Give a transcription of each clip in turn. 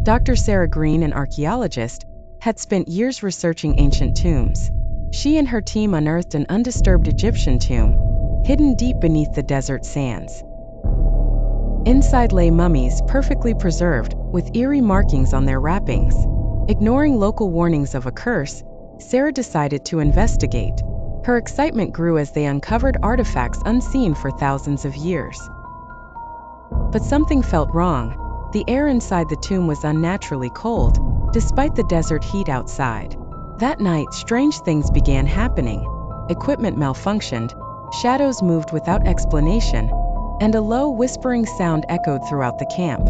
Dr. Sarah Greene, an archaeologist, had spent years researching ancient tombs. She and her team unearthed an undisturbed Egyptian tomb, hidden deep beneath the desert sands. Inside lay mummies perfectly preserved, with eerie markings on their wrappings. Ignoring local warnings of a curse, Sarah decided to investigate. Her excitement grew as they uncovered artifacts unseen for thousands of years. But something felt wrong. The air inside the tomb was unnaturally cold, despite the desert heat outside. That night, strange things began happening. Equipment malfunctioned, shadows moved without explanation, and a low, whispering sound echoed throughout the camp.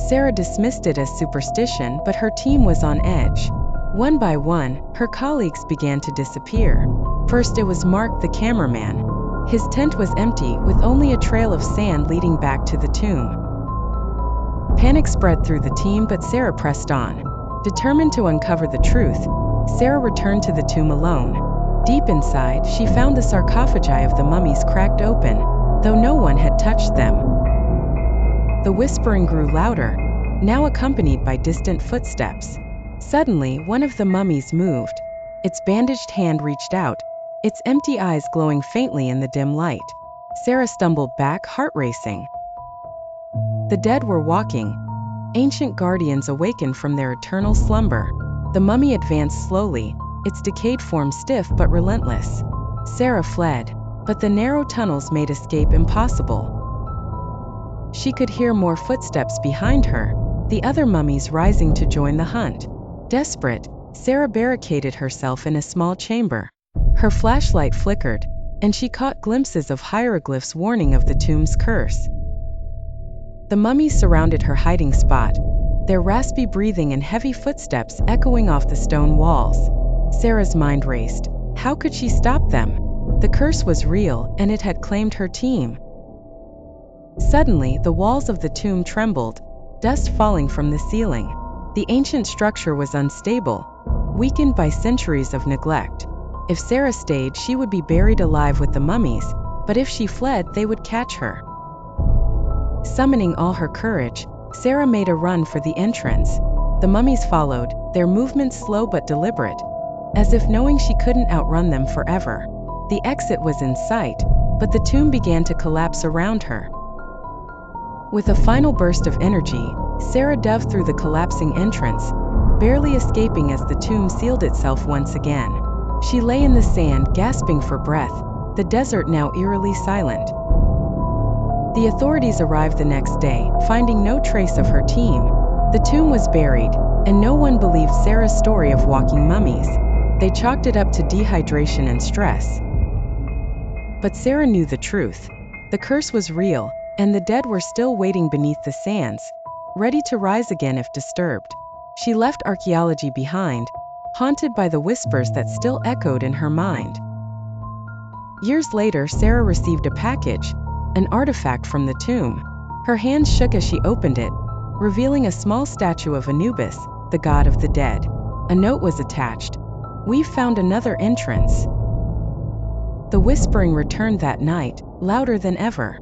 Sarah dismissed it as superstition, but her team was on edge. One by one, her colleagues began to disappear. First, it was Mark, the cameraman. His tent was empty, with only a trail of sand leading back to the tomb. Panic spread through the team, but Sarah pressed on. Determined to uncover the truth, Sarah returned to the tomb alone. Deep inside, she found the sarcophagi of the mummies cracked open, though no one had touched them. The whispering grew louder, now accompanied by distant footsteps. Suddenly, one of the mummies moved. Its bandaged hand reached out, its empty eyes glowing faintly in the dim light. Sarah stumbled back, heart racing. The dead were walking, ancient guardians awakened from their eternal slumber. The mummy advanced slowly, its decayed form stiff but relentless. Sarah fled, but the narrow tunnels made escape impossible. She could hear more footsteps behind her, the other mummies rising to join the hunt. Desperate, Sarah barricaded herself in a small chamber. Her flashlight flickered, and she caught glimpses of hieroglyphs warning of the tomb's curse. The mummies surrounded her hiding spot, their raspy breathing and heavy footsteps echoing off the stone walls. Sarah's mind raced. How could she stop them? The curse was real, and it had claimed her team. Suddenly, the walls of the tomb trembled, dust falling from the ceiling. The ancient structure was unstable, weakened by centuries of neglect. If Sarah stayed, she would be buried alive with the mummies, but if she fled, they would catch her. Summoning all her courage, Sarah made a run for the entrance. The mummies followed, their movements slow but deliberate, as if knowing she couldn't outrun them forever. The exit was in sight, but the tomb began to collapse around her. With a final burst of energy, Sarah dove through the collapsing entrance, barely escaping as the tomb sealed itself once again. She lay in the sand, gasping for breath, the desert now eerily silent. The authorities arrived the next day, finding no trace of her team. The tomb was buried, and no one believed Sarah's story of walking mummies. They chalked it up to dehydration and stress. But Sarah knew the truth. The curse was real, and the dead were still waiting beneath the sands, ready to rise again if disturbed. She left archaeology behind, haunted by the whispers that still echoed in her mind. Years later, Sarah received a package, an artifact from the tomb. Her hands shook as she opened it, revealing a small statue of Anubis, the god of the dead. A note was attached. "We've found another entrance." The whispering returned that night, louder than ever.